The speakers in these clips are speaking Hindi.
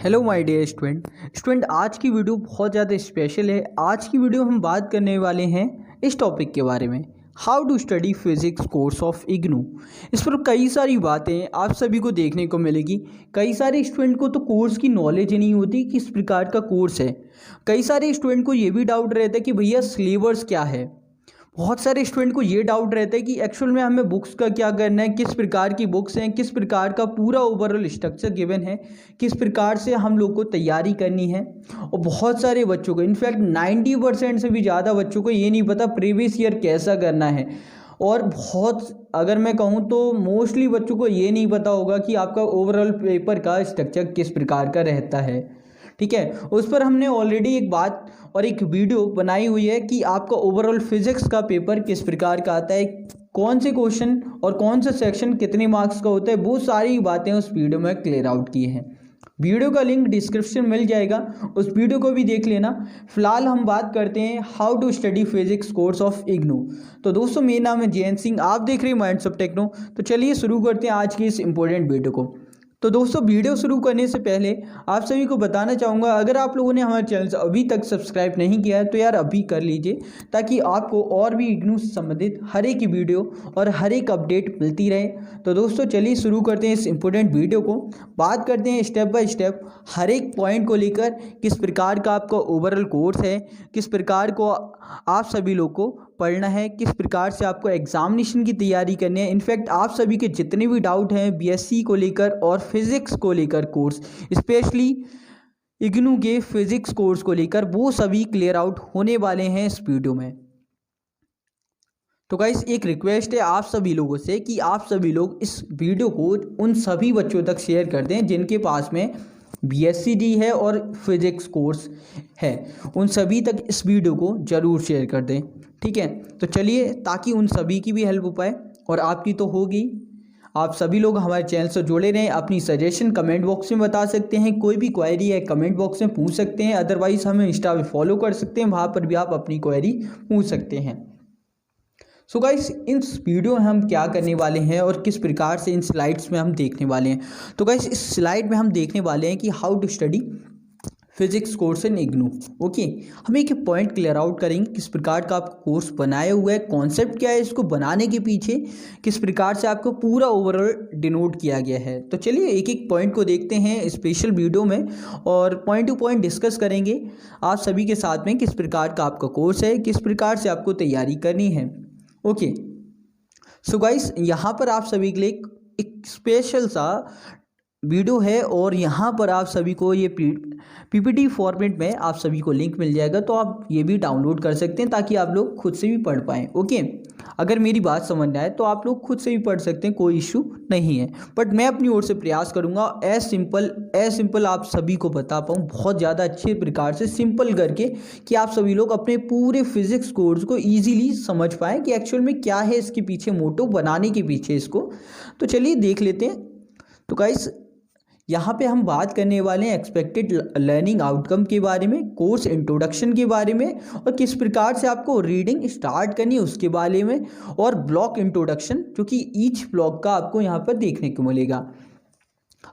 हेलो माय डियर स्टूडेंट आज की वीडियो बहुत ज़्यादा स्पेशल है। आज की वीडियो हम बात करने वाले हैं इस टॉपिक के बारे में, how to study physics course of IGNOU. इस पर कई सारी बातें आप सभी को देखने को मिलेगी। कई सारे स्टूडेंट को तो कोर्स की नॉलेज ही नहीं होती किस प्रकार का कोर्स है। कई सारे स्टूडेंट को ये भी डाउट रहता है कि भैया सिलेबस क्या है। बहुत सारे स्टूडेंट को ये डाउट रहता है कि एक्चुअल में हमें बुक्स का क्या करना है, किस प्रकार की बुक्स हैं, किस प्रकार का पूरा ओवरऑल स्ट्रक्चर गिवन है, किस प्रकार से हम लोग को तैयारी करनी है। और बहुत सारे बच्चों को, इनफैक्ट 90% से भी ज़्यादा बच्चों को ये नहीं पता प्रीवियस ईयर कैसा करना है। और बहुत, अगर मैं कहूँ तो मोस्टली बच्चों को ये नहीं पता होगा कि आपका ओवरऑल पेपर का स्ट्रक्चर किस प्रकार का रहता है। ठीक है, उस पर हमने ऑलरेडी एक बात और एक वीडियो बनाई हुई है कि आपका ओवरऑल फिजिक्स का पेपर किस प्रकार का आता है, कौन से क्वेश्चन और कौन सा सेक्शन कितने मार्क्स का होता है, वो सारी बातें उस वीडियो में क्लियर आउट की हैं। वीडियो का लिंक डिस्क्रिप्शन मिल जाएगा, उस वीडियो को भी देख लेना। फिलहाल हम बात करते हैं how to study physics course of IGNOU. तो दोस्तों, मेरा नाम है जयंत सिंह, आप देख रहे हैं माइंड्स ऑफ टेक्नो। तो चलिए शुरू करते हैं आज की इस इंपॉर्टेंट वीडियो को। तो दोस्तों, वीडियो शुरू करने से पहले आप सभी को बताना चाहूँगा, अगर आप लोगों ने हमारे चैनल से अभी तक सब्सक्राइब नहीं किया है तो यार अभी कर लीजिए, ताकि आपको और भी इग्नू से संबंधित हर एक वीडियो और हर एक अपडेट मिलती रहे। तो दोस्तों, चलिए शुरू करते हैं इस इम्पोर्टेंट वीडियो को। बात करते हैं स्टेप बाय स्टेप हर एक पॉइंट को लेकर, किस प्रकार का आपका ओवरऑल कोर्स है, किस प्रकार को आप सभी लोग को पढ़ना है, किस प्रकार से आपको एग्जामिनेशन की तैयारी करनी है। इनफैक्ट आप सभी के जितने भी डाउट हैं बीएससी को लेकर और फिजिक्स को लेकर कोर्स, स्पेशली इग्नू के फिजिक्स कोर्स को लेकर, वो सभी क्लियर आउट होने वाले हैं इस वीडियो में। तो गाइस, एक रिक्वेस्ट है आप सभी लोगों से कि आप सभी लोग इस वीडियो को उन सभी बच्चों तक शेयर कर दें जिनके पास में BSCG है और फिजिक्स कोर्स है। उन सभी तक इस वीडियो को ज़रूर शेयर कर दें, ठीक है। तो चलिए, ताकि उन सभी की भी हेल्प हो पाए और आपकी तो होगी। आप सभी लोग हमारे चैनल से जुड़े रहें। अपनी सजेशन कमेंट बॉक्स में बता सकते हैं, कोई भी क्वेरी है कमेंट बॉक्स में पूछ सकते हैं। अदरवाइज़ हमें इंस्टा पे फॉलो कर सकते हैं, वहाँ पर भी आप अपनी क्वेरी पूछ सकते हैं। सो गाइस, इस वीडियो में हम क्या करने वाले हैं और किस प्रकार से इन स्लाइड्स में हम देखने वाले हैं। तो गाइस, इस स्लाइड में हम देखने वाले हैं कि how to study physics course in IGNOU. Okay, हम एक पॉइंट क्लियर आउट करेंगे, किस प्रकार का आपको कोर्स बनाया हुआ है, कॉन्सेप्ट क्या है इसको बनाने के पीछे, किस प्रकार से आपको पूरा ओवरऑल डिनोट किया गया है। तो चलिए एक एक पॉइंट को देखते हैं स्पेशल वीडियो में और पॉइंट टू पॉइंट डिस्कस करेंगे आप सभी के साथ में, किस प्रकार का आपका कोर्स है, किस प्रकार से आपको तैयारी करनी है। ओके, सो गाइस, यहाँ पर आप सभी के लिए एक स्पेशल सा वीडियो है और यहाँ पर आप सभी को ये पीपीटी फॉर्मेट में आप सभी को लिंक मिल जाएगा, तो आप ये भी डाउनलोड कर सकते हैं ताकि आप लोग खुद से भी पढ़ पाएँ। ओके, अगर मेरी बात समझ में आए तो आप लोग खुद से भी पढ़ सकते हैं, कोई इशू नहीं है। बट मैं अपनी ओर से प्रयास करूँगा एज सिंपल आप सभी को बता पाऊँ, बहुत ज़्यादा अच्छे प्रकार से सिंपल करके, कि आप सभी लोग अपने पूरे फिजिक्स कोर्स को ईजिली समझ पाएँ कि एक्चुअल में क्या है इसके पीछे मोटो बनाने के पीछे इसको। तो चलिए देख लेते हैं। तो गाइस, यहाँ पे हम बात करने वाले हैं एक्सपेक्टेड लर्निंग आउटकम के बारे में, कोर्स इंट्रोडक्शन के बारे में, और किस प्रकार से आपको रीडिंग स्टार्ट करनी है उसके बारे में, और ब्लॉक इंट्रोडक्शन, जो कि ईच ब्लॉक का आपको यहाँ पर देखने को मिलेगा।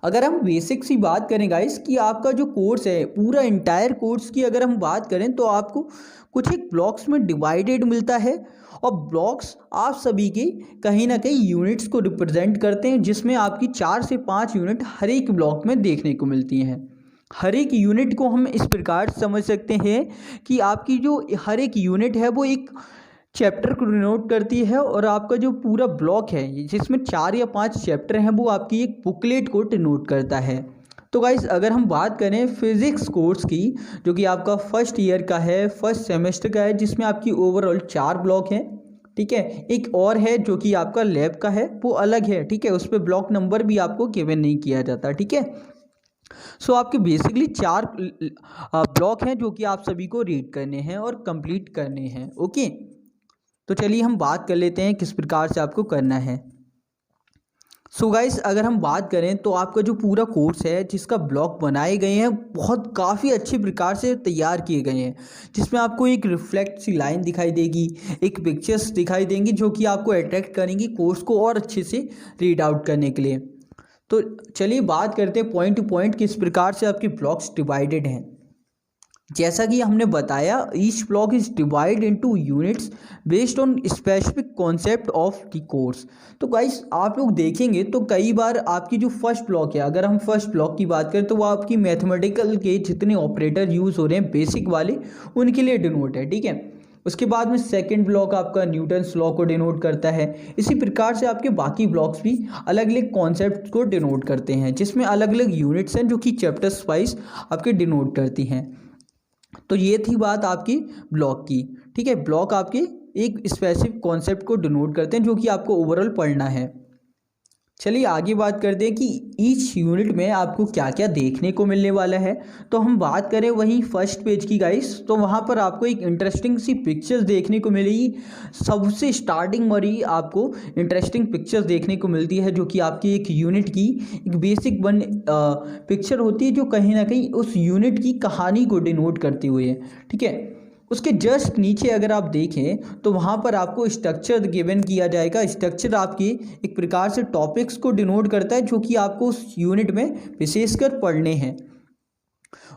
अगर हम बेसिक सी बात करें गाइस कि आपका जो कोर्स है, पूरा इंटायर कोर्स की अगर हम बात करें तो आपको कुछ एक ब्लॉक्स में डिवाइडेड मिलता है, और ब्लॉक्स आप सभी के कहीं ना कहीं यूनिट्स को रिप्रेजेंट करते हैं, जिसमें आपकी 4 से 5 यूनिट हर एक ब्लॉक में देखने को मिलती हैं। हर एक यूनिट को हम इस प्रकार समझ सकते हैं कि आपकी जो हर एक यूनिट है वो एक चैप्टर को डिनोट करती है, और आपका जो पूरा ब्लॉक है जिसमें 4 या 5 चैप्टर हैं वो आपकी एक बुकलेट को डिनोट करता है। तो गाइस, अगर हम बात करें फिजिक्स कोर्स की, जो कि आपका फर्स्ट ईयर का है, फर्स्ट सेमेस्टर का है, जिसमें आपकी ओवरऑल 4 ब्लॉक हैं, ठीक है। एक और है जो कि आपका लैब का है, वो अलग है, ठीक है, उस पर ब्लॉक नंबर भी आपको गिवन नहीं किया जाता, ठीक है। सो आपके बेसिकली 4 ब्लॉक हैं जो कि आप सभी को रीड करने हैं और कंप्लीट करने हैं। ओके, तो चलिए हम बात कर लेते हैं किस प्रकार से आपको करना है। सो गाइस, अगर हम बात करें तो आपका जो पूरा कोर्स है, जिसका ब्लॉक बनाए गए हैं, बहुत काफ़ी अच्छे प्रकार से तैयार किए गए हैं, जिसमें आपको एक रिफ्लेक्ट सी लाइन दिखाई देगी, एक पिक्चर्स दिखाई देंगी जो कि आपको अट्रैक्ट करेंगी कोर्स को और अच्छे से रीड आउट करने के लिए। तो चलिए बात करते हैं पॉइंट टू पॉइंट किस प्रकार से आपके ब्लॉक्स डिवाइडेड हैं। जैसा कि हमने बताया, each block is divide into units based on specific concept of the course. तो गाइस आप लोग देखेंगे तो कई बार आपकी जो फर्स्ट ब्लॉक है, अगर हम फर्स्ट ब्लॉक की बात करें तो वो आपकी मैथमेटिकल के जितने ऑपरेटर यूज़ हो रहे हैं बेसिक वाले, उनके लिए डिनोट है, ठीक है। उसके बाद में सेकंड ब्लॉक आपका न्यूटन्स लॉ को डिनोट करता है। इसी प्रकार से आपके बाकी ब्लॉक्स भी अलग अलग कॉन्सेप्ट को डिनोट करते हैं, जिसमें अलग अलग यूनिट्स हैं जो कि चैप्टर्स वाइज आपके डिनोट करती हैं। तो ये थी बात आपकी ब्लॉक की, ठीक है। ब्लॉक आपके एक स्पेसिफिक कॉन्सेप्ट को डिनोट करते हैं जो कि आपको ओवरऑल पढ़ना है। चलिए आगे बात करते हैं कि ईच यूनिट में आपको क्या क्या देखने को मिलने वाला है। तो हम बात करें वहीं फर्स्ट पेज की गाइस, तो वहाँ पर आपको एक इंटरेस्टिंग सी पिक्चर्स देखने को मिलेगी। सबसे स्टार्टिंग में ही आपको इंटरेस्टिंग पिक्चर्स देखने को मिलती है जो कि आपकी एक यूनिट की एक बेसिक वन पिक्चर होती है, जो कहीं ना कहीं उस यूनिट की कहानी को डिनोट करती हुई है, ठीक है। उसके जस्ट नीचे अगर आप देखें तो वहाँ पर आपको स्ट्रक्चर गिवन किया जाएगा। स्ट्रक्चर आपकी एक प्रकार से टॉपिक्स को डिनोट करता है जो कि आपको उस यूनिट में विशेषकर पढ़ने हैं।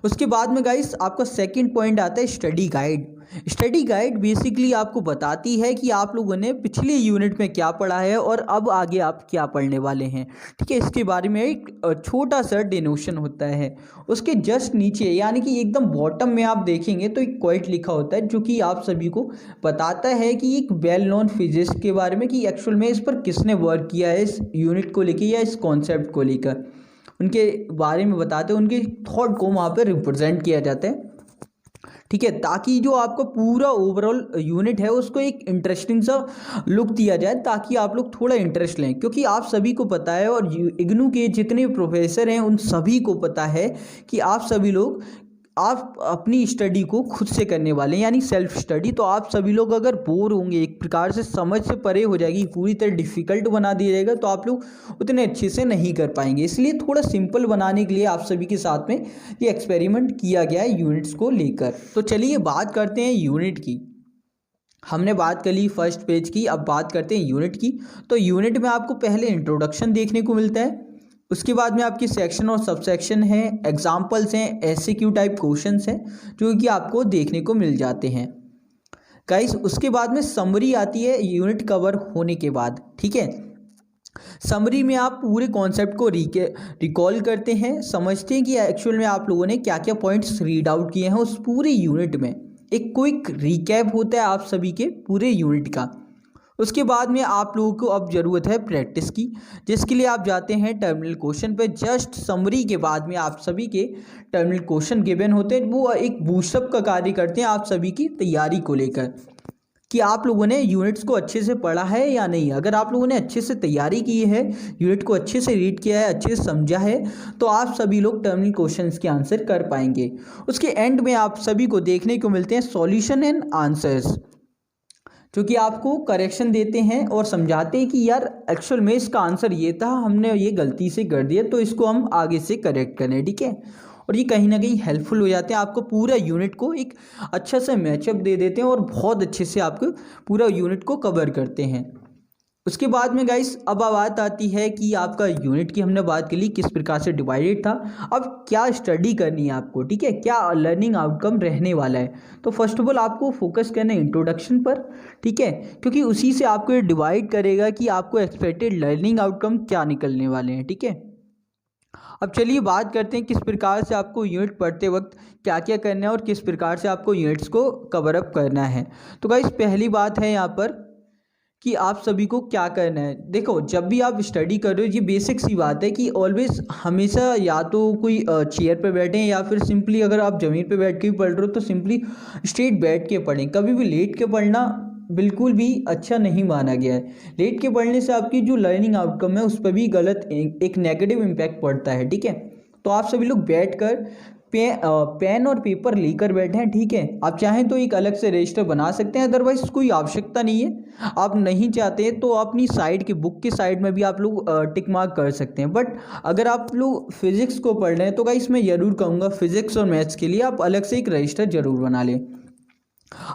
उसके बाद में गाइस आपका सेकंड पॉइंट आता है study guide. Study guide basically आपको बताती है कि आप लोगों ने पिछले यूनिट में क्या पढ़ा है और अब आगे आप क्या पढ़ने वाले हैं, ठीक है। इसके बारे में एक छोटा सा डिनोशन होता है। उसके जस्ट नीचे यानी कि एकदम बॉटम में आप देखेंगे तो एक क्वाइट लिखा होता है जो कि आप सभी को बताता है कि एक वेल नोन फिजिस्ट के बारे में, कि एक्चुअल में इस पर किसने वर्क किया है, इस यूनिट को लेकर या इस कॉन्सेप्ट को लेकर, उनके बारे में बताते हैं, उनके थॉट को वहाँ पर रिप्रेजेंट किया जाता है, ठीक है। ताकि जो आपका पूरा ओवरऑल यूनिट है उसको एक इंटरेस्टिंग सा लुक दिया जाए, ताकि आप लोग थोड़ा इंटरेस्ट लें। क्योंकि आप सभी को पता है और इग्नू के जितने प्रोफेसर हैं उन सभी को पता है कि आप सभी लोग आप अपनी स्टडी को खुद से करने वाले हैं, यानी सेल्फ स्टडी। तो आप सभी लोग अगर बोर होंगे, एक प्रकार से समझ से परे हो जाएगी, पूरी तरह डिफ़िकल्ट बना दिया जाएगा, तो आप लोग उतने अच्छे से नहीं कर पाएंगे। इसलिए थोड़ा सिंपल बनाने के लिए आप सभी के साथ में ये एक्सपेरिमेंट किया गया है यूनिट्स को लेकर। तो चलिए बात करते हैं यूनिट की। हमने बात कर ली फर्स्ट पेज की, अब बात करते हैं यूनिट की। तो यूनिट में आपको पहले इंट्रोडक्शन देखने को मिलता है। उसके बाद में आपकी सेक्शन और सबसेक्शन है, एग्जाम्पल्स हैं, एससीक्यू टाइप क्वेश्चंस हैं जो कि आपको देखने को मिल जाते हैं गाइस। उसके बाद में समरी आती है यूनिट कवर होने के बाद, ठीक है। समरी में आप पूरे कॉन्सेप्ट को रिकॉल करते हैं, समझते हैं कि एक्चुअल में आप लोगों ने क्या क्या पॉइंट्स रीड आउट किए हैं उस पूरे यूनिट में। एक क्विक रिकैप होता है आप सभी के पूरे यूनिट का। उसके बाद में आप लोगों को अब ज़रूरत है प्रैक्टिस की, जिसके लिए आप जाते हैं टर्मिनल क्वेश्चन पे। जस्ट समरी के बाद में आप सभी के टर्मिनल क्वेश्चन गिवन होते हैं, वो एक बूस्टअप का कार्य करते हैं आप सभी की तैयारी को लेकर, कि आप लोगों ने यूनिट्स को अच्छे से पढ़ा है या नहीं। अगर आप लोगों ने अच्छे से तैयारी की है, यूनिट को अच्छे से रीड किया है, अच्छे से समझा है, तो आप सभी लोग टर्मिनल क्वेश्चंस के आंसर कर पाएंगे। उसके एंड में आप सभी को देखने को मिलते हैं सॉल्यूशन एंड आंसर्स, जो कि आपको करेक्शन देते हैं और समझाते हैं कि यार एक्चुअल में इसका आंसर ये था, हमने ये गलती से कर दिया, तो इसको हम आगे से करेक्ट करें, ठीक है। और ये कहीं ना कहीं हेल्पफुल हो जाते हैं, आपको पूरा यूनिट को एक अच्छा सा मैचअप दे देते हैं और बहुत अच्छे से आपको पूरा यूनिट को कवर करते हैं। उसके बाद में गाइस अब बात आती है कि आपका यूनिट की हमने बात कर ली किस प्रकार से डिवाइडेड था, अब क्या स्टडी करनी है आपको, ठीक है, क्या लर्निंग आउटकम रहने वाला है। तो फर्स्ट ऑफ ऑल आपको फोकस करना है इंट्रोडक्शन पर, ठीक है, क्योंकि उसी से आपको डिवाइड करेगा कि आपको एक्सपेक्टेड लर्निंग आउटकम क्या निकलने वाले हैं, ठीक है। अब चलिए बात करते हैं किस प्रकार से आपको यूनिट पढ़ते वक्त क्या क्या करना है और किस प्रकार से आपको यूनिट्स को कवर अप करना है। तो गाइस पहली बात है यहाँ पर कि आप सभी को क्या करना है। देखो, जब भी आप स्टडी कर रहे हो, ये बेसिक सी बात है कि ऑलवेज हमेशा या तो कोई चेयर पे बैठें या फिर सिंपली अगर आप ज़मीन पे बैठ के भी पढ़ रहे हो तो सिंपली स्ट्रेट बैठ के पढ़ें। कभी भी लेट के पढ़ना बिल्कुल भी अच्छा नहीं माना गया है। लेट के पढ़ने से आपकी जो लर्निंग आउटकम है उस पर भी गलत एक नेगेटिव इम्पैक्ट पड़ता है, ठीक है। तो आप सभी लोग बैठकर पेन और पेपर लेकर बैठे हैं, ठीक है। आप चाहें तो एक अलग से रजिस्टर बना सकते हैं, अदरवाइज कोई आवश्यकता नहीं है। आप नहीं चाहते तो अपनी साइड की बुक के साइड में भी आप लोग टिक मार्क कर सकते हैं। बट अगर आप लोग फिजिक्स को पढ़ रहे हैं तो गाइस मैं ज़रूर कहूँगा फिजिक्स और मैथ्स के लिए आप अलग से एक रजिस्टर ज़रूर बना लें।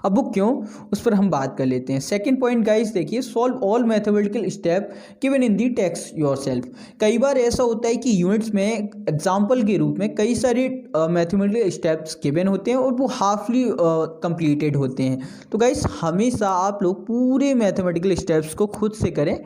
अब वो क्यों, उस पर हम बात कर लेते हैं। सेकंड पॉइंट गाइस देखिए, solve all mathematical step given in the text yourself. कई बार ऐसा होता है कि यूनिट्स में एग्जांपल के रूप में कई सारे मैथमेटिकल स्टेप्स गिवन होते हैं और वो हाफली कंप्लीटेड होते हैं। तो गाइस हमेशा आप लोग पूरे मैथमेटिकल स्टेप्स को खुद से करें,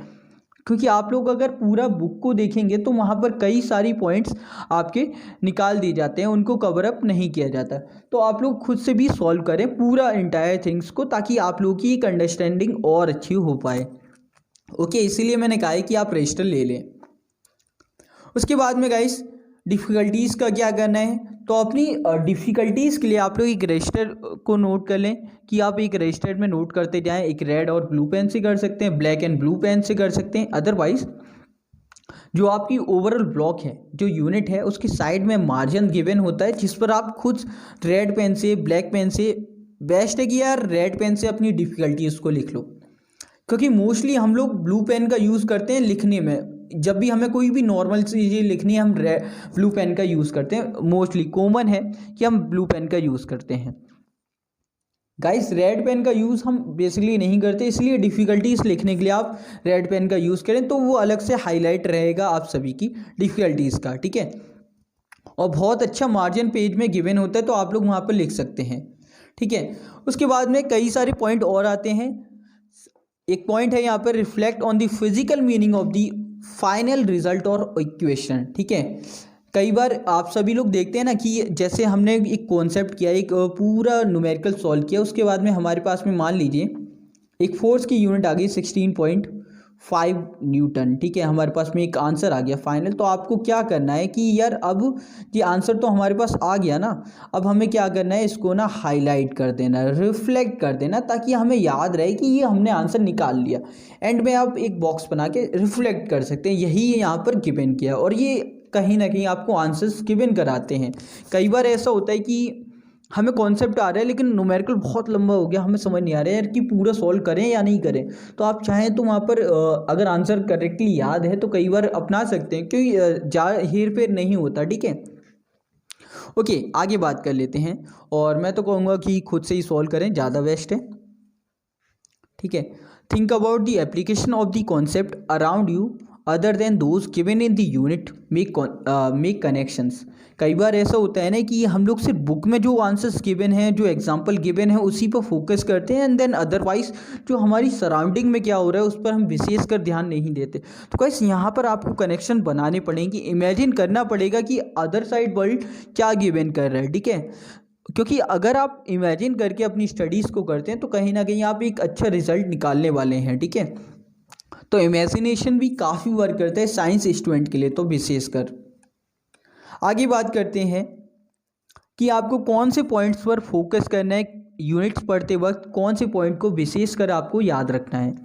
क्योंकि आप लोग अगर पूरा बुक को देखेंगे तो वहाँ पर कई सारी पॉइंट्स आपके निकाल दिए जाते हैं, उनको कवर अप नहीं किया जाता। तो आप लोग खुद से भी सॉल्व करें पूरा इंटायर थिंग्स को, ताकि आप लोग की एक अंडरस्टैंडिंग और अच्छी हो पाए। ओके, इसीलिए मैंने कहा है कि आप रजिस्टर ले लें। उसके बाद में गाइस डिफ़िकल्टीज़ का क्या करना है, तो अपनी डिफ़िकल्टीज़ के लिए आप लोग एक रजिस्टर को नोट कर लें कि आप एक रजिस्टर में नोट करते जाएं। एक रेड और ब्लू पेन से कर सकते हैं, ब्लैक एंड ब्लू पेन से कर सकते हैं। अदरवाइज़ जो आपकी ओवरऑल ब्लॉक है, जो यूनिट है, उसकी साइड में मार्जिन गिवन होता है, जिस पर आप खुद रेड पेन से, ब्लैक पेन से, बेस्ट है कि यार रेड पेन से अपनी डिफ़िकल्टीज़ को लिख लो, क्योंकि मोस्टली हम लोग ब्लू पेन का यूज़ करते हैं लिखने में। जब भी हमें कोई भी नॉर्मल चीज़ें लिखनी है हम ब्लू पेन का यूज़ करते हैं। मोस्टली कॉमन है कि हम ब्लू पेन का यूज़ करते हैं। गाइस रेड पेन का यूज़ हम बेसिकली नहीं करते, इसलिए डिफ़िकल्टीज़ लिखने के लिए आप रेड पेन का यूज़ करें, तो वो अलग से हाईलाइट रहेगा आप सभी की डिफ़िकल्टीज़ का, ठीक है। और बहुत अच्छा मार्जिन पेज में गिवन होता है, तो आप लोग वहाँ पर लिख सकते हैं, ठीक है। उसके बाद में कई सारे पॉइंट और आते हैं। एक पॉइंट है यहाँ पर, reflect on the physical meaning of the final result और इक्वेशन, ठीक है। कई बार आप सभी लोग देखते हैं ना कि जैसे हमने एक कॉन्सेप्ट किया, एक पूरा न्यूमेरिकल सॉल्व किया, उसके बाद में हमारे पास में मान लीजिए एक फोर्स की यूनिट आ गई 16.5 न्यूटन, ठीक है। हमारे पास में एक आंसर आ गया फाइनल। तो आपको क्या करना है कि यार अब ये आंसर तो हमारे पास आ गया ना, अब हमें क्या करना है, इसको ना हाईलाइट कर देना, रिफ्लेक्ट कर देना, ताकि हमें याद रहे कि ये हमने आंसर निकाल लिया। एंड में आप एक बॉक्स बना के रिफ्लेक्ट कर सकते हैं, यही यहाँ पर गिवन किया, और ये कहीं ना कहीं आपको आंसर्स गिवन कराते हैं। कई बार ऐसा होता है कि हमें कॉन्सेप्ट आ रहा है लेकिन न्यूमेरिकल बहुत लंबा हो गया, हमें समझ नहीं आ रहा है यार कि पूरा सॉल्व करें या नहीं करें। तो आप चाहें तो वहाँ पर अगर आंसर करेक्टली याद है तो कई बार अपना सकते हैं, क्योंकि हेर फेर नहीं होता, ठीक है। ओके, आगे बात कर लेते हैं, और मैं तो कहूँगा कि खुद से ही सॉल्व करें, ज़्यादा बेस्ट है, ठीक है। Think about the application of the concept around you other than those given in the unit, make connections. कई बार ऐसा होता है ना कि हम लोग सिर्फ बुक में जो आंसर्स गिवन हैं, जो एग्जांपल गिवन है, उसी पर फोकस करते हैं, एंड देन अदरवाइज जो हमारी सराउंडिंग में क्या हो रहा है उस पर हम विशेष कर ध्यान नहीं देते। तो गाइस यहाँ पर आपको कनेक्शन बनाने पड़ेंगे, इमेजिन करना पड़ेगा कि अदर साइड वर्ल्ड क्या गिवन कर रहा है, ठीक है। क्योंकि अगर आप इमेजिन करके अपनी स्टडीज़ को करते हैं तो कहीं ना कहीं आप एक अच्छा रिजल्ट निकालने वाले हैं, ठीक है। तो इमेजिनेशन भी काफ़ी वर्क करता है साइंस स्टूडेंट के लिए, तो विशेषकर। आगे बात करते हैं कि आपको कौन से पॉइंट्स पर फोकस करना है यूनिट्स पढ़ते वक्त, कौन से पॉइंट को विशेषकर आपको याद रखना है।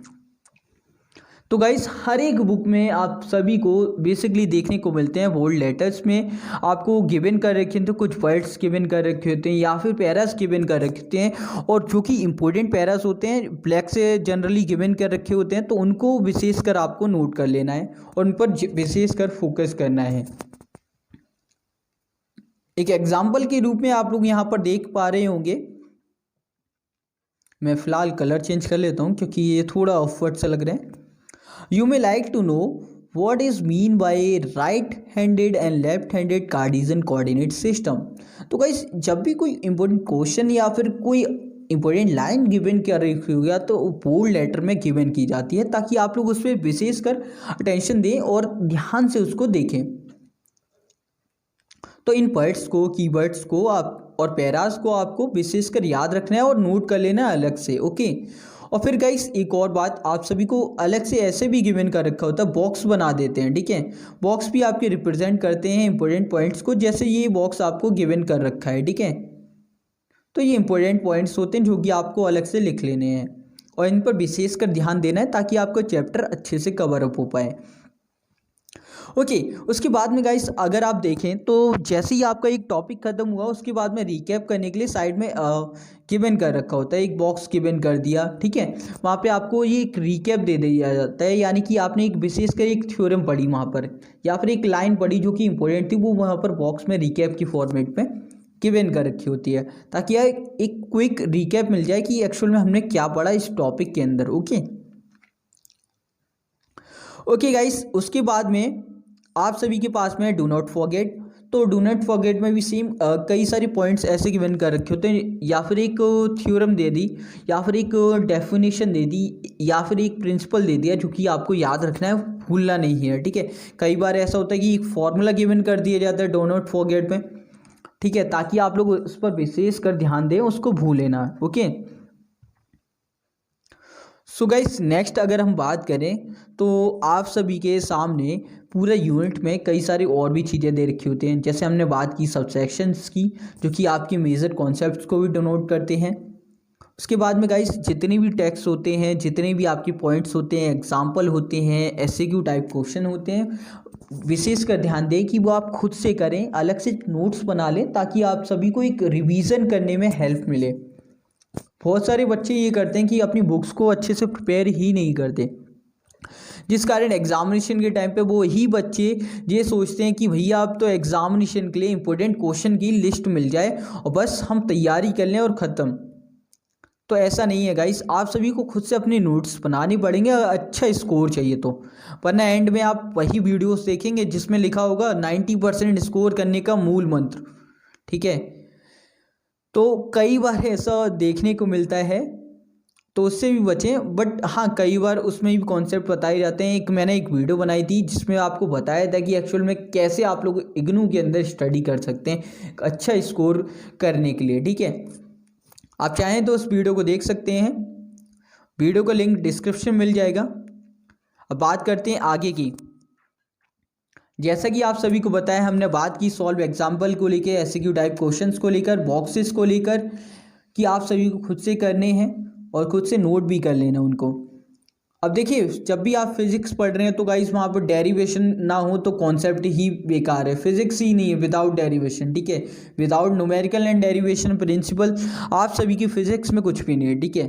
तो गाइस हर एक बुक में आप सभी को बेसिकली देखने को मिलते हैं, बोल्ड लेटर्स में आपको गिवन कर रखे होते हैं, कुछ वर्ड्स गिवन कर रखे होते हैं, या फिर पैरास गिवन कर रखे होते हैं, और जो कि इंपॉर्टेंट पैरास होते हैं ब्लैक से जनरली गिवन कर रखे होते हैं, तो उनको विशेषकर आपको नोट कर लेना है और उन पर विशेषकर फोकस करना है। एक एग्जाम्पल के रूप में आप लोग यहाँ पर देख पा रहे होंगे, मैं फ़िलहाल कलर चेंज कर लेता हूँ क्योंकि ये थोड़ा ऑफवर्ड सा लग रहा है। You may like to know what is mean by right-handed and left-handed Cartesian coordinate system। तो गाइस जब भी कोई इम्पोर्टेंट क्वेश्चन या फिर कोई इम्पोर्टेंट लाइन गिवन कर रही होगा तो बोल्ड लेटर में गिवन की जाती है, ताकि आप लोग उस पर विशेषकर अटेंशन दें और ध्यान से उसको देखें। तो इन वर्ड्स को, कीवर्ड्स को आप और पैरास को आपको विशेषकर याद रखना है और नोट कर लेना है अलग से, ओके। और फिर गाइस एक और बात, आप सभी को अलग से ऐसे भी गिवन कर रखा होता है, बॉक्स बना देते हैं, ठीक है। बॉक्स भी आपके रिप्रेजेंट करते हैं इंपॉर्टेंट पॉइंट्स को, जैसे ये बॉक्स आपको गिवन कर रखा है, ठीक है। तो ये इंपॉर्टेंट पॉइंट्स होते हैं जो कि आपको अलग से लिख लेने हैं और इन पर विशेषकर ध्यान देना है, ताकि आपका चैप्टर अच्छे से कवर अप हो पाए, ओके। उसके बाद में गाइस अगर आप देखें तो जैसे ही आपका एक टॉपिक खत्म हुआ उसके बाद में रिकैप करने के लिए साइड में गिवन कर रखा होता है, एक बॉक्स गिवन कर दिया, ठीक है। वहाँ पे आपको ये एक रिकैप दे दिया जाता है, यानी कि आपने एक विशेषकर एक थ्योरम पढ़ी वहाँ पर, या फिर एक लाइन पढ़ी जो कि इंपॉर्टेंट थी, वो वहाँ पर बॉक्स में रिकैप की फॉर्मेट में गिवन कर रखी होती है, ताकि यार एक क्विक रिकैप मिल जाए कि एक्चुअल में हमने क्या पढ़ा इस टॉपिक के अंदर। ओके गाइस, उसके बाद में आप सभी के पास में डू नॉट फॉरगेट। तो डू नॉट फॉरगेट में भी सेम कई सारे पॉइंट्स ऐसे गिवन कर रखे होते हैं, या फिर एक थ्योरम दे दी, या फिर एक डेफिनेशन दे दी, या फिर एक प्रिंसिपल दे दिया जो कि आपको याद रखना है, भूलना नहीं है। ठीक है, कई बार ऐसा होता है कि एक फॉर्मूला गिवन कर दिया जाता है डू नॉट फॉरगेट में। ठीक है, ताकि आप लोग उस पर विशेष कर ध्यान दें, उसको भूलें ना। ओके, सो गाइस नेक्स्ट अगर हम बात करें तो आप सभी के सामने पूरा यूनिट में कई सारी और भी चीज़ें दे रखी होती हैं। जैसे हमने बात की सबसेक्शंस की, जो कि आपके मेजर कॉन्सेप्ट्स को भी डिनोट करते हैं। उसके बाद में गाइस जितने भी टेक्स्ट होते हैं, जितने भी आपके पॉइंट्स होते हैं, एग्जाम्पल होते हैं, एसएक्यू टाइप क्वेश्चन होते हैं, विशेष कर ध्यान दें कि वो आप खुद से करें, अलग से नोट्स बना लें, ताकि आप सभी को एक रिवीजन करने में हेल्प मिले। बहुत सारे बच्चे ये करते हैं कि अपनी बुक्स को अच्छे से प्रिपेयर ही नहीं करते, जिस कारण एग्जामिनेशन के टाइम पे वो ही बच्चे ये सोचते हैं कि भैया अब तो एग्जामिनेशन के लिए इंपॉर्टेंट क्वेश्चन की लिस्ट मिल जाए और बस हम तैयारी कर लें और ख़त्म। तो ऐसा नहीं है गाइस, आप सभी को खुद से अपने नोट्स बनाने पड़ेंगे अगर अच्छा स्कोर चाहिए तो, वरना एंड में आप वही वीडियोस देखेंगे जिसमें लिखा होगा 90% स्कोर करने का मूल मंत्र। ठीक है, तो कई बार ऐसा देखने को मिलता है, तो उससे भी बचें। बट हाँ, कई बार उसमें भी कॉन्सेप्ट बताए जाते हैं। मैंने एक वीडियो बनाई थी जिसमें आपको बताया था कि एक्चुअल में कैसे आप लोग इग्नू के अंदर स्टडी कर सकते हैं अच्छा स्कोर करने के लिए। ठीक है, आप चाहें तो उस वीडियो को देख सकते हैं, वीडियो का लिंक डिस्क्रिप्शन मिल जाएगा। अब बात करते हैं आगे की। जैसा कि आप सभी को बताया, हमने बात की सॉल्व एग्जाम्पल को लेकर, एसक्यू टाइप क्वेश्चंस को लेकर, बॉक्सेस को लेकर, कि आप सभी को खुद से करने हैं और खुद से नोट भी कर लेना उनको। अब देखिए, जब भी आप फिजिक्स पढ़ रहे हैं तो गाइस वहाँ पर डेरिवेशन ना हो तो कॉन्सेप्ट ही बेकार है, फिजिक्स ही नहीं है विदाउट डेरिवेशन। ठीक है, without numerical and derivation principle आप सभी की फिजिक्स में कुछ भी नहीं है। ठीक है,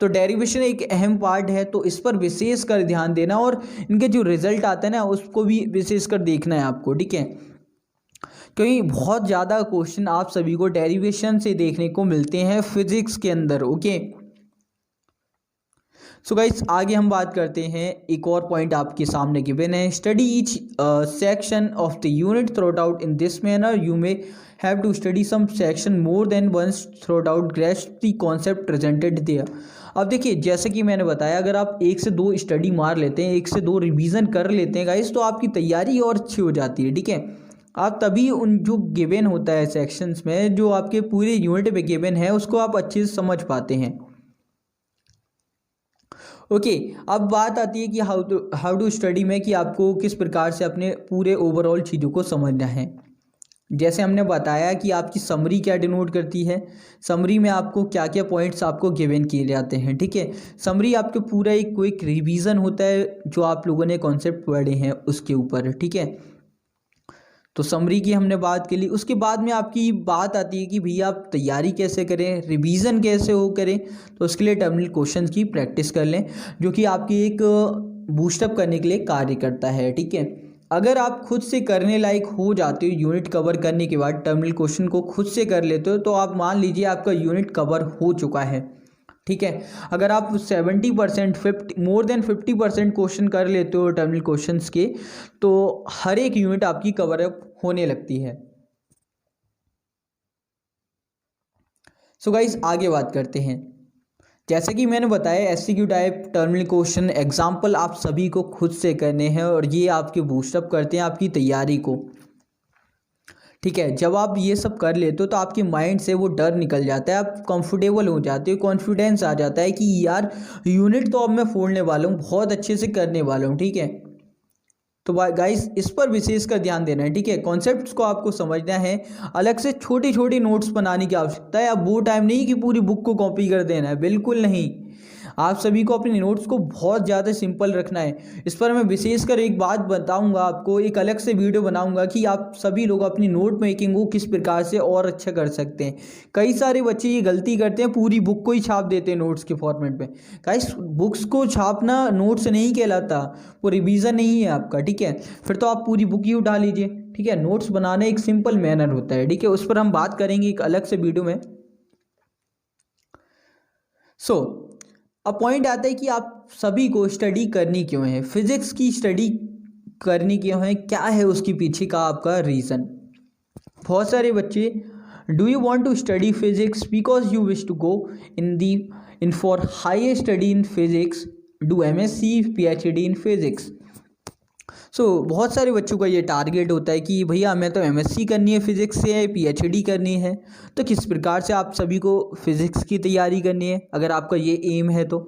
तो डेरिवेशन एक अहम पार्ट है, तो इस पर विशेष कर ध्यान देना, और इनके जो रिजल्ट आते हैं ना उसको भी विशेष कर देखना है आपको। ठीक है, क्योंकि बहुत ज़्यादा क्वेश्चन आप सभी को डेरिवेशन से देखने को मिलते हैं फिजिक्स के अंदर। ओके, सो गाइस आगे हम बात करते हैं। एक और पॉइंट आपके सामने गिवन है, study each section of the unit throughout in this manner, you may have to study some section more than once throughout grasp the concept presented there. अब देखिए, जैसे कि मैंने बताया, अगर आप 1 से 2 स्टडी मार लेते हैं, 1 से 2 रिवीजन कर लेते हैं गाइस, तो आपकी तैयारी और अच्छी हो जाती है। ठीक है, आप तभी उन जो गिवन होता है सेक्शंस में, जो आपके पूरे यूनिट पे गिवन है, उसको आप अच्छे से समझ पाते हैं। ओके, अब बात आती है कि हाउ टू स्टडी में, कि आपको किस प्रकार से अपने पूरे ओवरऑल चीज़ों को समझना है। जैसे हमने बताया कि आपकी समरी क्या डिनोट करती है, समरी में आपको क्या क्या पॉइंट्स आपको गिवन किए जाते हैं। ठीक है, समरी आपके पूरा एक क्विक रिवीजन होता है जो आप लोगों ने कॉन्सेप्ट पढ़े हैं उसके ऊपर। ठीक है, तो समरी की हमने बात के लिए, उसके बाद में आपकी बात आती है कि भैया आप तैयारी कैसे करें, रिवीजन कैसे हो करें। तो उसके लिए टर्मिनल क्वेश्चंस की प्रैक्टिस कर लें, जो कि आपकी एक बूस्टअप करने के लिए कार्य करता है। ठीक है, अगर आप खुद से करने लायक हो जाते हो, यूनिट कवर करने के बाद टर्मिनल क्वेश्चन को खुद से कर लेते हो, तो आप मान लीजिए आपका यूनिट कवर हो चुका है। ठीक है, अगर आप 70% मोर देन 50% क्वेश्चन कर लेते हो टर्मिनल क्वेश्चंस के, तो हर एक यूनिट आपकी कवर अप होने लगती है। सो गाइस आगे बात करते हैं। जैसे कि मैंने बताया, SQ type terminal question example आप सभी को खुद से करने हैं, और ये आपके बूस्टअप करते हैं आपकी तैयारी को। ठीक है, जब आप ये सब कर लेते हो तो आपके माइंड से वो डर निकल जाता है, आप कंफर्टेबल हो जाते हो, कॉन्फिडेंस आ जाता है कि यार यूनिट तो अब मैं फोड़ने वाला हूँ, बहुत अच्छे से करने वाला हूँ। ठीक है, तो गाइस इस पर विशेष कर ध्यान देना है। ठीक है, कॉन्सेप्ट्स को आपको समझना है, अलग से छोटी छोटी नोट्स बनाने की आवश्यकता है। अब वो टाइम नहीं कि पूरी बुक को कॉपी कर देना है, बिल्कुल नहीं। आप सभी को अपने नोट्स को बहुत ज़्यादा सिंपल रखना है। इस पर मैं विशेषकर एक बात बताऊंगा आपको, एक अलग से वीडियो बनाऊंगा कि आप सभी लोग अपनी नोट मेकिंग को किस प्रकार से और अच्छा कर सकते हैं। कई सारे बच्चे ये गलती करते हैं, पूरी बुक को ही छाप देते हैं नोट्स के फॉर्मेट में। गाइस, बुक्स को छापना नोट्स नहीं कहलाता, वो रिवीजन नहीं है आपका, ठीक है। फिर तो आप पूरी बुक ही उठा लीजिए, ठीक है। नोट्स बनाना एक सिंपल मैनर होता है, ठीक है। उस पर हम बात करेंगे एक अलग से वीडियो में। अब पॉइंट आता है कि आप सभी को स्टडी करनी क्यों है, फिजिक्स की स्टडी करनी क्यों है, क्या है उसके पीछे का आपका रीज़न। बहुत सारे बच्चे, do you want to study physics because you wish to go in for higher study in physics, do MSc PhD इन फिजिक्स। बहुत सारे बच्चों का ये टारगेट होता है कि भैया हमें तो MSc करनी है फिज़िक्स से, PhD करनी है। तो किस प्रकार से आप सभी को फिज़िक्स की तैयारी करनी है, अगर आपका ये एम है तो।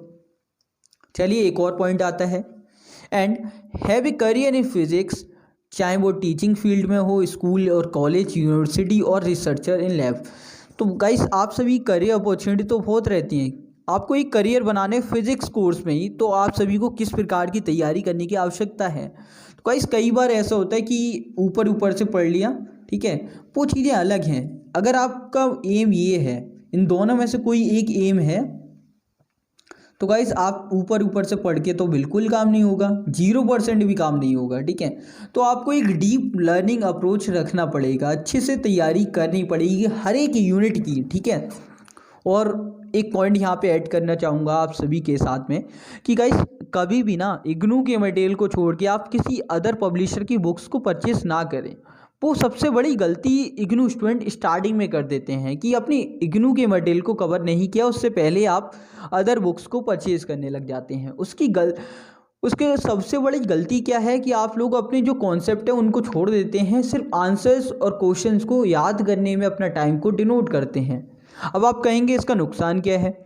चलिए एक और पॉइंट आता है, and have a career in physics, चाहे वो टीचिंग फील्ड में हो, स्कूल और कॉलेज, यूनिवर्सिटी और रिसर्चर इन लैब। तो गाइस, आप सभी करियर अपॉर्चुनिटी तो बहुत रहती हैं, आपको एक करियर बनाने फिजिक्स कोर्स में ही, तो आप सभी को किस प्रकार की तैयारी करने की आवश्यकता है। तो गाइस, कई बार ऐसा होता है कि ऊपर ऊपर से पढ़ लिया, ठीक है, वो चीज़ें अलग हैं। अगर आपका एम ये है, इन दोनों में से कोई एक एम है, तो गाइस आप ऊपर ऊपर से पढ़ के तो बिल्कुल काम नहीं होगा, 0% भी काम नहीं होगा, ठीक है। तो आपको एक डीप लर्निंग अप्रोच रखना पड़ेगा, अच्छे से तैयारी करनी पड़ेगी हर एक यूनिट की, ठीक है। और एक पॉइंट यहाँ पे ऐड करना चाहूँगा आप सभी के साथ में कि गाइस, कभी भी ना इग्नू के मटेरियल को छोड़ के आप किसी अदर पब्लिशर की बुक्स को परचेस ना करें। वो सबसे बड़ी गलती इग्नू स्टूडेंट स्टार्टिंग में कर देते हैं कि अपनी इग्नू के मटेरियल को कवर नहीं किया, उससे पहले आप अदर बुक्स को परचेज करने लग जाते हैं। उसके सबसे बड़ी गलती क्या है कि आप लोग अपने जो कॉन्सेप्ट है उनको छोड़ देते हैं, सिर्फ आंसर्स और क्वेश्चंस को याद करने में अपना टाइम को डिनोट करते हैं। अब आप कहेंगे इसका नुकसान क्या है।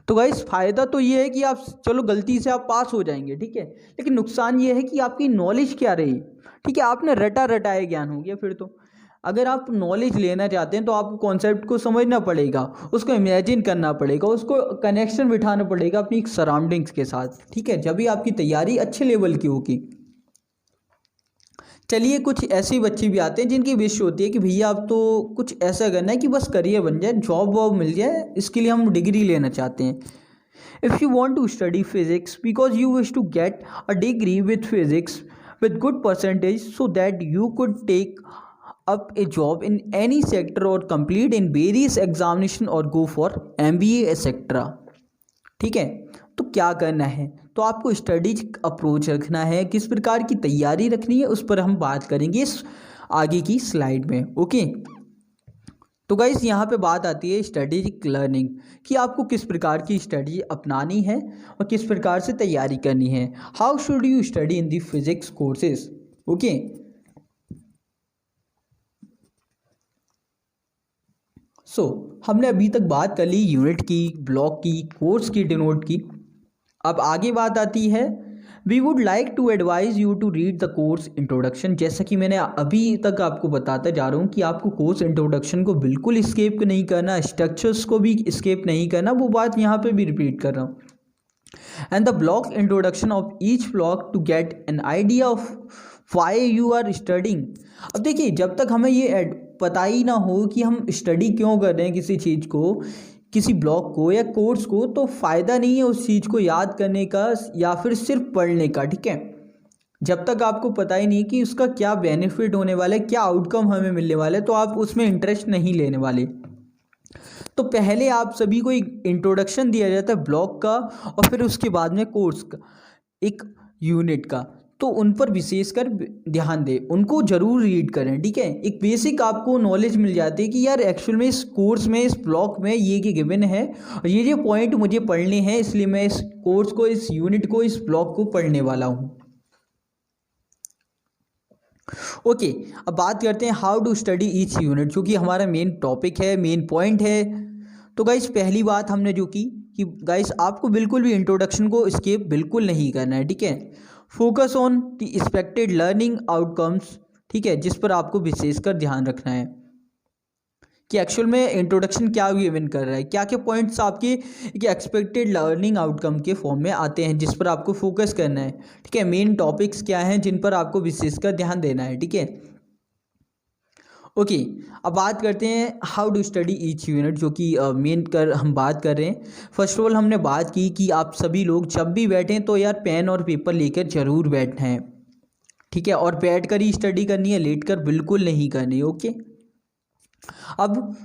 तो गाइस, फ़ायदा तो ये है कि आप चलो गलती से आप पास हो जाएंगे, ठीक है, लेकिन नुकसान ये है कि आपकी नॉलेज क्या रही, ठीक है, आपने रटाया ज्ञान हो गया। फिर तो अगर आप नॉलेज लेना चाहते हैं तो आपको कॉन्सेप्ट को समझना पड़ेगा, उसको इमेजिन करना पड़ेगा, उसको कनेक्शन बिठाना पड़ेगा अपनी सराउंडिंग्स के साथ, ठीक है, जब भी आपकी तैयारी अच्छे लेवल की होगी। चलिए, कुछ ऐसे बच्चे भी आते हैं जिनकी विश होती है कि भैया अब तो कुछ ऐसा करना है कि बस करियर बन जाए, जॉब वॉब मिल जाए, इसके लिए हम डिग्री लेना चाहते हैं। If you want to study physics because you wish to get a degree with physics with good percentage so that you could take up a job in any sector or complete in various examination or go for MBA etc. ठीक है, तो क्या करना है, तो आपको स्टडीज अप्रोच रखना है, किस प्रकार की तैयारी रखनी है, उस पर हम बात करेंगे इस आगे की स्लाइड में। ओके, तो गाइस, यहाँ पे बात आती है स्ट्रेटेजिक लर्निंग कि आपको किस प्रकार की स्टडी अपनानी है और किस प्रकार से तैयारी करनी है। How should you study in the physics courses. Okay, हमने अभी तक बात कर ली यूनिट की, ब्लॉक की, कोर्स की, डिनोट की। अब आगे बात आती है, we would like to advise you to read the course introduction. जैसा कि मैंने अभी तक आपको बताता जा रहा हूँ कि आपको कोर्स इंट्रोडक्शन को बिल्कुल स्किप नहीं करना, स्ट्रक्चर्स को भी स्किप नहीं करना, वो बात यहाँ पे भी रिपीट कर रहा हूँ। And the block introduction of each block to get an idea of why you are studying. अब देखिए, जब तक हमें ये पता ही ना हो कि हम स्टडी क्यों कर रहे हैं किसी चीज़ को, किसी ब्लॉक को या कोर्स को, तो फ़ायदा नहीं है उस चीज़ को याद करने का या फिर सिर्फ पढ़ने का, ठीक है। जब तक आपको पता ही नहीं कि उसका क्या बेनिफिट होने वाला है, क्या आउटकम हमें मिलने वाला है, तो आप उसमें इंटरेस्ट नहीं लेने वाले। तो पहले आप सभी को एक इंट्रोडक्शन दिया जाता है ब्लॉक का, और फिर उसके बाद में कोर्स का, एक यूनिट का। तो उन पर विशेषकर ध्यान दें, उनको ज़रूर रीड करें, ठीक है। एक बेसिक आपको नॉलेज मिल जाती है कि यार एक्चुअल में इस कोर्स में, इस ब्लॉक में ये गिवन है और ये पॉइंट मुझे पढ़ने हैं, इसलिए मैं इस कोर्स को, इस यूनिट को, इस ब्लॉक को पढ़ने वाला हूँ। ओके, अब बात करते हैं how to study each unit, जो कि हमारा मेन टॉपिक है, मेन पॉइंट है। तो गाइस, पहली बात हमने जो की कि गाइस आपको बिल्कुल भी इंट्रोडक्शन को स्किप बिल्कुल नहीं करना है, ठीक है। Focus on the expected learning outcomes, ठीक है, जिस पर आपको विशेषकर ध्यान रखना है। कि एक्चुअल में इंट्रोडक्शन क्या गिवन कर रहा है, क्या क्या पॉइंट्स आपके एक्सपेक्टेड लर्निंग आउटकम के फॉर्म में आते हैं जिस पर आपको फोकस करना है। ठीक है, मेन टॉपिक्स क्या हैं जिन पर आपको विशेषकर ध्यान देना है। ठीक है, ओके। अब बात करते हैं how to study each unit, जो कि मेन कर हम बात कर रहे हैं। फर्स्ट ऑफ ऑल हमने बात की कि आप सभी लोग जब भी बैठें तो यार पेन और पेपर लेकर ज़रूर बैठें। ठीक है, और बैठ कर ही स्टडी करनी है, लेट कर बिल्कुल नहीं करनी। ओके, अब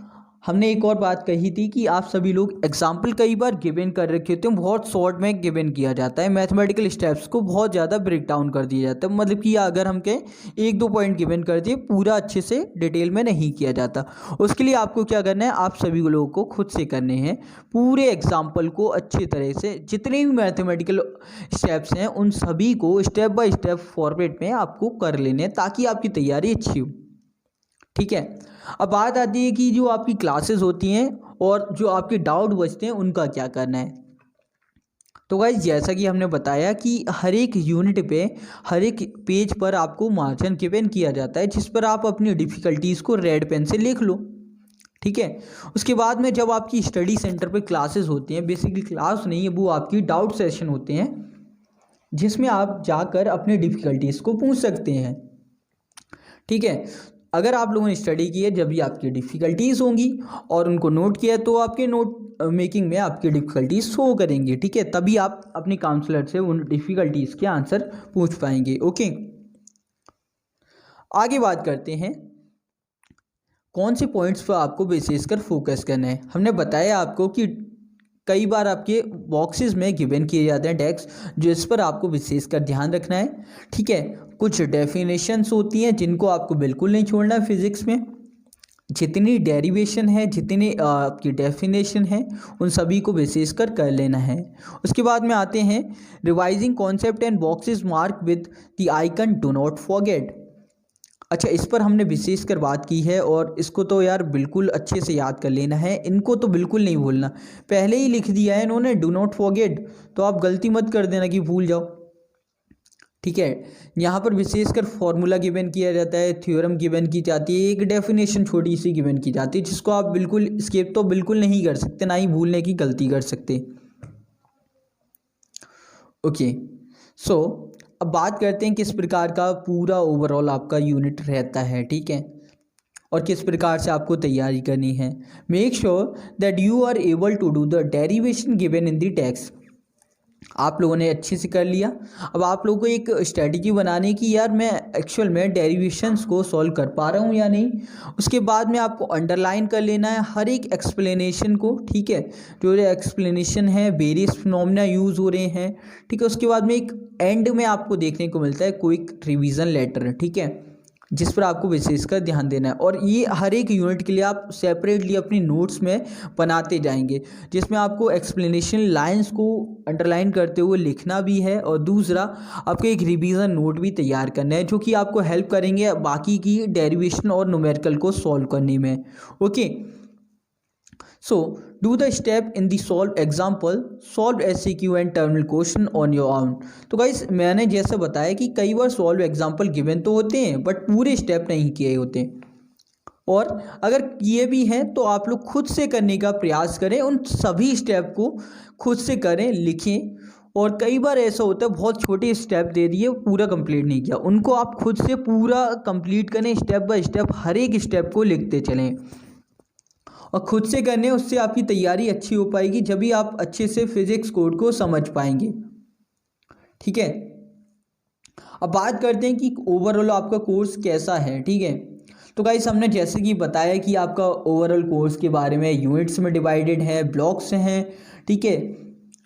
हमने एक और बात कही थी कि आप सभी लोग एग्जाम्पल कई बार गिवन कर रखे होते हैं, बहुत शॉर्ट में गिवन किया जाता है, मैथमेटिकल स्टेप्स को बहुत ज़्यादा ब्रेक डाउन कर दिया जाता है। मतलब कि अगर हम कहें 1-2 पॉइंट गिवन कर दिए, पूरा अच्छे से डिटेल में नहीं किया जाता। उसके लिए आपको क्या करना है, आप सभी लोगों को खुद से करने हैं पूरे एग्जाम्पल को अच्छी तरह से, जितने भी मैथमेटिकल स्टेप्स हैं उन सभी को स्टेप बाय स्टेप फॉर्मेट में आपको कर लेने हैं ताकि आपकी तैयारी अच्छी हो। ठीक है, अब बात आती है कि जो आपकी क्लासेस होती हैं और जो आपके डाउट बचते हैं उनका क्या करना है। तो गाइस जैसा कि हमने बताया कि हर एक यूनिट पे, हर एक पेज पर आपको मार्जिन गिवन किया जाता है जिस पर आप अपनी डिफ़िकल्टीज़ को रेड पेन से लिख लो। ठीक है, उसके बाद में जब आपकी स्टडी सेंटर पे क्लासेस होती हैं, बेसिकली क्लास नहीं है, वो आपकी डाउट सेशन होते हैं जिसमें आप जाकर अपनी डिफ़िकल्टीज़ को पूछ सकते हैं। ठीक है, अगर आप लोगों ने स्टडी की है, जब भी आपकी डिफ़िकल्टीज़ होंगी और उनको नोट किया तो आपके नोट मेकिंग में आपकी डिफ़िकल्टीज़ शो करेंगी। ठीक है, तभी आप अपनी काउंसलर से उन डिफ़िकल्टीज़ के आंसर पूछ पाएंगे। ओके, आगे बात करते हैं कौन से पॉइंट्स पर आपको विशेषकर फोकस करना है। हमने बताया आपको कि कई बार आपके बॉक्सेस में गिवन किए जाते हैं टेक्स्ट, जिस पर आपको विशेषकर ध्यान रखना है। ठीक है, कुछ डेफिनेशंस होती हैं जिनको आपको बिल्कुल नहीं छोड़ना है। फिजिक्स में जितनी डेरिवेशन है, जितनी आपकी डेफिनेशन है, उन सभी को विशेषकर कर लेना है। उसके बाद में आते हैं revising concept and boxes mark with the icon do not forget. अच्छा, इस पर हमने विशेषकर बात की है और इसको तो यार बिल्कुल अच्छे से याद कर लेना है, इनको तो बिल्कुल नहीं भूलना। पहले ही लिख दिया है इन्होंने डू नॉट फॉरगेट, तो आप गलती मत कर देना कि भूल जाओ। ठीक है, यहाँ पर विशेषकर फॉर्मूला गिवन किया जाता है, थ्योरम गिवन की जाती है, एक डेफिनेशन छोटी सी गिवन की जाती है जिसको आप बिल्कुल स्किप तो बिल्कुल नहीं कर सकते, ना ही भूलने की गलती कर सकते। ओके, सो अब बात करते हैं किस प्रकार का पूरा ओवरऑल आपका यूनिट रहता है। ठीक है, और किस प्रकार से आपको तैयारी करनी है। Make sure that you are able to do the derivation given in the text. आप लोगों ने अच्छे से कर लिया। अब आप लोगों को एक स्ट्रेटजी बनाने की, यार मैं एक्चुअल में डेरिवेशंस को सॉल्व कर पा रहा हूँ या नहीं। उसके बाद में आपको अंडरलाइन कर लेना है हर एक एक्सप्लेनेशन को। ठीक है, जो एक्सप्लेनेशन है, वेरियस फिनोमेना यूज़ हो रहे हैं। ठीक है, उसके बाद में एक एंड में आपको देखने को मिलता है क्विक रिवीजन लेटर। ठीक है, जिस पर आपको विशेषकर ध्यान देना है, और ये हर एक यूनिट के लिए आप सेपरेटली अपनी नोट्स में बनाते जाएंगे, जिसमें आपको एक्सप्लेनेशन लाइंस को अंडरलाइन करते हुए लिखना भी है, और दूसरा आपको एक रिवीजन नोट भी तैयार करना है जो कि आपको हेल्प करेंगे बाकी की डेरिवेशन और न्यूमेरिकल को सॉल्व करने में। Okay, so do the step in the solved example, solved SCQ and terminal question on your own। तो गाइस मैंने जैसे बताया कि कई बार सॉल्व एग्जाम्पल गिवन तो होते हैं बट पूरे स्टेप नहीं किए होते, और अगर किए भी हैं तो आप लोग खुद से करने का प्रयास करें, उन सभी स्टेप को खुद से करें, लिखें। और कई बार ऐसा होता है बहुत छोटे स्टेप दे दिए, पूरा कंप्लीट नहीं किया, उनको आप खुद से पूरा कंप्लीट करें, स्टेप बाय स्टेप हर एक स्टेप को लिखते चलें और खुद से करने, उससे आपकी तैयारी अच्छी हो पाएगी, जब भी आप अच्छे से फिजिक्स कोड को समझ पाएंगे। ठीक है, अब बात करते हैं कि ओवरऑल आपका कोर्स कैसा है। ठीक है, तो गाइस हमने जैसे कि बताया कि आपका ओवरऑल कोर्स के बारे में यूनिट्स में डिवाइडेड है, ब्लॉक्स हैं। ठीक है,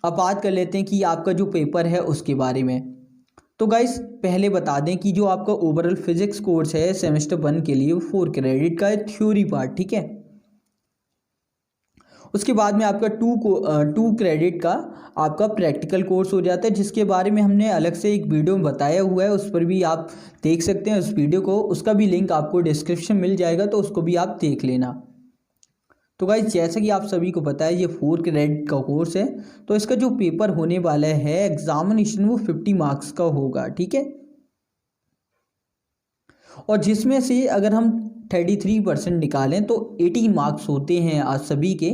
अब बात कर लेते हैं कि आपका जो पेपर है उसके बारे में। तो गाइस पहले बता दें कि जो आपका ओवरऑल फिजिक्स कोर्स है सेमेस्टर 1 के लिए 4 क्रेडिट का है थ्योरी पार्ट। ठीक है, उसके बाद में आपका 2 क्रेडिट का आपका प्रैक्टिकल कोर्स हो जाता है, जिसके बारे में हमने अलग से एक वीडियो में बताया हुआ है, उस पर भी आप देख सकते हैं उस वीडियो को, उसका भी लिंक आपको डिस्क्रिप्शन मिल जाएगा, तो उसको भी आप देख लेना। तो गाइस जैसा कि आप सभी को पता है ये 4 क्रेडिट का कोर्स है, तो इसका जो पेपर होने वाला है एग्जामिनेशन वो 50 मार्क्स का होगा। ठीक है, और जिसमें से अगर हम 33% निकालें तो 18 मार्क्स होते हैं आज सभी के,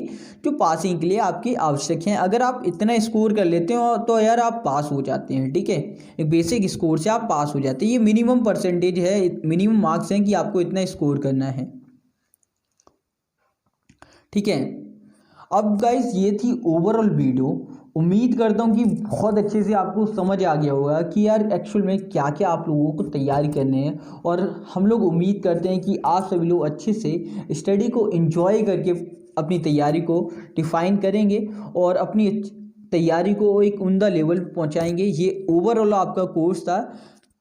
जो पासिंग के लिए आपके आवश्यक हैं। अगर आप इतना स्कोर कर लेते हो तो यार आप पास हो जाते हैं, ठीक है। एक बेसिक स्कोर से आप पास हो जाते हैं। ये मिनिमम परसेंटेज है, मिनिमम मार्क्स हैं कि आपको इतना स्कोर करना है, ठीक है। अब गाइस ये थी ओवरऑल वीडियो। उम्मीद करता हूँ कि बहुत अच्छे से आपको समझ आ गया होगा कि यार एक्चुअल में क्या क्या आप लोगों को तैयारी करने हैं। और हम लोग उम्मीद करते हैं कि आप सभी लोग अच्छे से स्टडी को एंजॉय करके अपनी तैयारी को डिफाइन करेंगे और अपनी तैयारी को एक उम्दा लेवल पर पहुँचाएँगे। ये ओवरऑल आपका कोर्स था,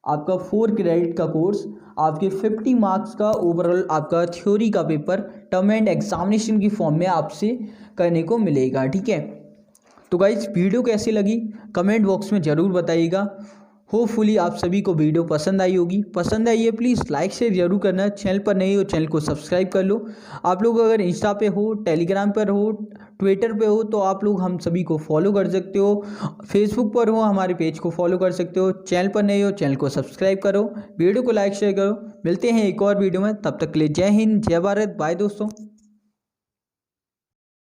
आपका 4 क्रेडिट का कोर्स, आपके 50 मार्क्स का ओवरऑल आपका थ्योरी का पेपर टर्म एंड एग्जामिनेशन की फॉर्म में आपसे करने को मिलेगा, ठीक है। तो गाइस वीडियो कैसी लगी कमेंट बॉक्स में ज़रूर बताइएगा। होपफुली आप सभी को वीडियो पसंद आई होगी। पसंद आई है प्लीज़ लाइक शेयर जरूर करना। चैनल पर नहीं हो चैनल को सब्सक्राइब कर लो। आप लोग अगर इंस्टा पे हो, टेलीग्राम पर हो, ट्विटर पे हो तो आप लोग हम सभी को फॉलो कर सकते हो। फेसबुक पर हो हमारे पेज को फॉलो कर सकते हो। चैनल पर नहीं हो चैनल को सब्सक्राइब करो, वीडियो को लाइक शेयर करो। मिलते हैं एक और वीडियो में, तब तक के लिए जय हिंद जय भारत, बाय दोस्तों।